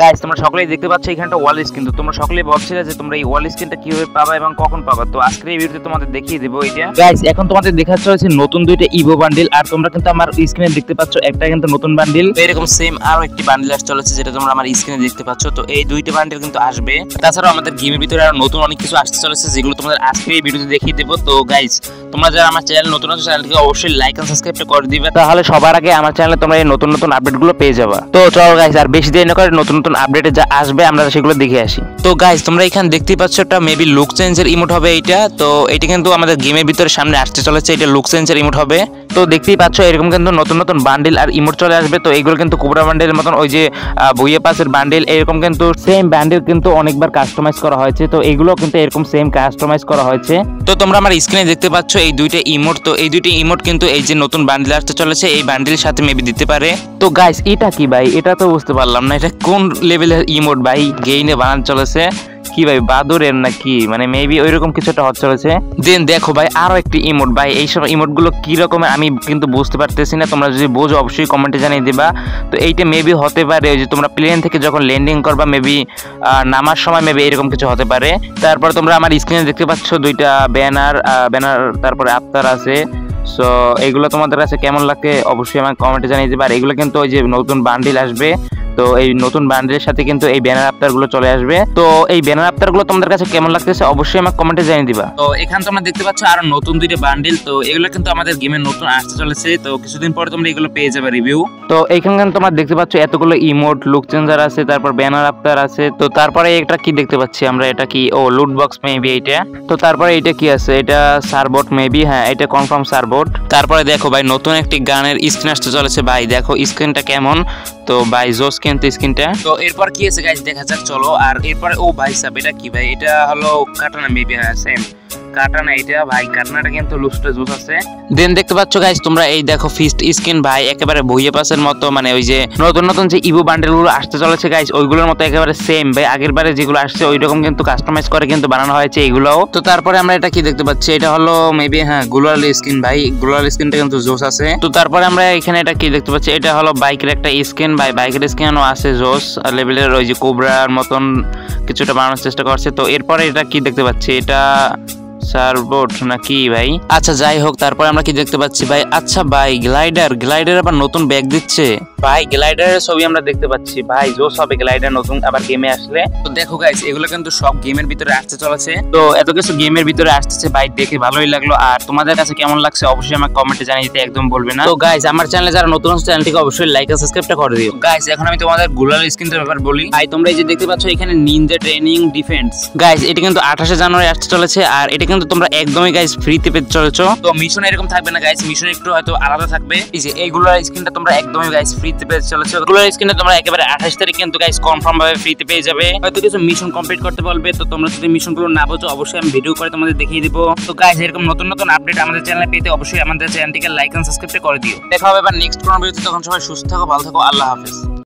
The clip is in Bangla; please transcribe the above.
গাইস তোমরা সকলেই দেখতে পাচ্ছ এখানটা ওয়াল স্ক্রিন। তো তোমরা সকলেই ভাবছিলে যে তোমরা এই ওয়াল স্ক্রিনটা কিভাবে পাবা এবং কখন পাবা। তো আজকের এই ভিডিওতে তোমাদের দেখিয়ে দেবো এটা। গাইস এখন তোমাদের দেখাচ্ছে হচ্ছে নতুন দুইটা ইভো বান্ডিল, আর তোমরা কিন্তু আমার স্ক্রিনে দেখতে পাচ্ছ একটা কিন্তু নতুন বান্ডিল, এরকম সেম আরো একটি বান্ডিল আসতে চলেছে যেটা তোমরা আমার স্ক্রিনে দেখতে পাচ্ছ। তো এই দুইটা বান্ডিল কিন্তু আসবে। তাছাড়াও আমাদের গেমের ভিতরে আরো নতুন অনেক কিছু আসতে চলেছে যেগুলো তোমাদের আজকের এই ভিডিওতে দেখিয়ে দেবো। তো গাইস তোমরা যারা আমার চ্যানেল নতুন আছো চ্যানেলটিকে অবশ্যই লাইক এন্ড সাবস্ক্রাইব করে দিবে, তাহলে সবার আগে আমার চ্যানেলে তোমরা এই নতুন নতুন আপডেটগুলো পেয়ে যাবে। তো চলো গাইস আর বেশি দেরি না করে নতুন নতুন আপডেটে যা আসবে আমরা সেগুলো দেখে আসি। তো গাইস তোমরা এখানে দেখতেই পাচ্ছ একটা মেবি লুক চেঞ্জের ইমোট হবে এইটা। তো এটা কিন্তু আমাদের গেমের ভিতরে সামনে আসতে চলেছে, এটা লুক চেঞ্জের ইমোট হবে। তো দেখতেই পাচ্ছ এরকম কিন্তু নতুন নতুন বান্ডিল আর ইমোট চলে আসবে। তো এগুলো কিন্তু কোবরা বান্ডিলের মতন ওই যে বইয়ে পাসের বান্ডিল এরকম কিন্তু সেম বান্ডিল কিন্তু অনেকবার কাস্টমাইজ করা হয়েছে। তো এগুলো কিন্তু এরকম সেম কাস্টমাইজ করা হয়েছে। তো তোমরা আমার স্ক্রিনে দেখতে পাচ্ছ এই দুইটা ইমোট। তো এই দুইটা ইমোট কিন্তু এই যে নতুন বান্ডিল আসতে চলেছে এই বান্ডিলের সাথে মেবি দিতে পারে। তো গাইস এটা কি ভাই, এটা তো বুঝতে পারলাম না এটা কোন লেভেলের ইমোট ভাই, গেইনে বানানো চলেছে কি ভাই, বাদুরের নাকি মানে মেবি ওইরকম কিছু একটা হচ্ছে চলেছে। দেন দেখো ভাই আরো একটি ইমোট ভাই, এইসব ইমোট গুলো কি রকমের আমি কিন্তু বুঝতে পারতেছি না, তোমরা যদি বোঝো অবশ্যই কমেন্টে জানিয়ে দিবা। তো এইটা মেবি হতে পারে ওই যে তোমরা প্লেন থেকে যখন ল্যান্ডিং করবা মেবি নামার সময় মেবি এরকম কিছু হতে পারে। তারপর তোমরা আমার স্ক্রিনে দেখতে পাচ্ছ দুইটা ব্যানার, তারপরে আফতার আছে। সো এগুলো তোমাদের কাছে কেমন লাগে অবশ্যই আমাকে কমেন্টে জানিয়ে দিবা। আর এগুলো কিন্তু ওই যে নতুন বান্ডিল আসবে, তো এই নতুন বান্ডিলের সাথে কিন্তু এই ব্যানার আফতার গুলো চলে আসবে। তো এই ব্যানার আফতার গুলো তোমাদের কাছে কেমন লাগতেছে অবশ্যই আমাকে কমেন্টে জানিয়ে দিবা। তো এখানে তোমরা দেখতে পাচ্ছ আরো নতুন দুইটা বান্ডিল, তো এগুলো কিন্তু আমাদের গেমে নতুন আসতে চলেছে। তো কিছুদিন পরে তোমরা এগুলো পেয়ে যাবে রিভিউ। তো এইখানে তোমরা দেখতে পাচ্ছ এতগুলো ইমোট, লুক চেঞ্জার আছে, তারপর ব্যানার আফতার আছে। তো তারপরে এটা কি দেখতে পাচ্ছি আমরা, এটা কি ও লুট বক্স মেবি এইটা। তো তারপরে এটা কি আছে, এটা সারবোট মেবি, হ্যাঁ এটা কনফার্ম সারবোট। তারপরে দেখো ভাই নতুন একটি গানের স্ক্রিন আসতে চলেছে ভাই, দেখো স্ক্রিনটা কেমন। তো ভাই জোস কিন্তু স্ক্রিনটা। তো এরপর কি আছে গাইস দেখা যাক চলো। আর এরপরে ও ভাই সাব এটা কি ভাই, এটা হলো কাটানা মেবি, হ্যাঁ সেম কাটানা এটা ভাই, কাটানাটা কিন্তু লুকসটা জোস আছে। দেন দেখতে পাচ্ছ গাইস তোমরা এই দেখো ফিস্ট স্কিন ভাই একেবারে বইয়ে পাসের মতো, মানে ওই যে নতুন নতুন যে ইভো বান্ডেল গুলো আসতে চলেছে গাইস ওইগুলোর মতো একেবারে সেম ভাই, আগের বারে যেগুলো আসছে ওই রকম কিন্তু কাস্টমাইজ করে কিন্তু বানানো হয়েছে এগুলোও। তো তারপরে আমরা এটা কি দেখতে পাচ্ছি, এটা হলো মেবি হ্যাঁ গ্লোয়াল স্কিন ভাই, গ্লোয়াল স্কিনটা কিন্তু জোস আছে। তো তারপরে আমরা এখানে এটা কি দেখতে পাচ্ছি, এটা হলো বাইকের একটা স্কিন ভাই, বাইকের স্কিনও আছে জোস লেভেলের, ওই যে কোবরার মতন কিছুটা বানানোর চেষ্টা করছে। তো এরপরে এটা কি দেখতে পাচ্ছি, এটা সারবোট নাকি ভাই, আচ্ছা যাই হোক। তারপরে আমরা কি দেখতে পাচ্ছি ভাই, আচ্ছা ভাই গ্লাইডার আবার নতুন ব্যাগ দিচ্ছে ভাই, গ্লাইডারের ছবি আমরা দেখতে পাচ্ছি ভাই, জোস হবে গ্লাইডার নতুন আবার গেমে আসলে। তো দেখো গাইস এগুলো কিন্তু সব গেমের ভিতরে আসতে চলেছে। তো এত কিছু গেমের ভিতরে আসতেছে ভাই, দেখে ভালোই লাগলো। আর তোমাদের কাছে কেমন লাগছে অবশ্যই আমাকে কমেন্টে জানিয়ে দিতে একদম বলবে না। তো গাইস আমার চ্যানেলে যারা নতুন আছে চ্যানেলটিকে অবশ্যই লাইক আর সাবস্ক্রাইবটা করে দিও। গাইস এখন আমি তোমাদের গ্লোবাল স্ক্রিনটার ব্যাপার বলি ভাই, তোমরা এই যে দেখতে পাচ্ছ এখানে নিনজা ট্রেনিং ডিফেন্স গাইস, এটা কিন্তু 28 জানুয়ারি আসতে চলেছে। আর এটা কিন্তু তোমরা একদমই গাইস ফ্রিতে পেতে চলেছো। তো মিশন এরকম থাকবে না গাইস, মিশন একটু হয়তো আলাদা থাকবে। এই যে এইগুলোর স্ক্রিনটা তোমরা একদমই গাইস ফ্রিতে পেতে চলেছো, এগুলোর স্ক্রিনটা তোমরা একেবারে 28 তারিখ কিন্তু গাইস কনফার্ম ভাবে ফ্রিতে পেয়ে যাবে। হয়তো কিছু মিশন কমপ্লিট করতে বলবে, তো তোমরা যদি মিশনগুলো না বোঝো অবশ্যই আমি ভিডিও করে তোমাদের দেখিয়ে দিব। তো গাইস এরকম নতুন নতুন আপডেট আমাদের চ্যানেলে পেতে অবশ্যই আমাদের চ্যানেলটিকে লাইক এন্ড সাবস্ক্রাইব করে দিও। দেখা হবে এবার নেক্সট কোনো ভিডিওতে, তখন সবাই সুস্থ থাকো, ভালো থাকো, আল্লাহ হাফেজ।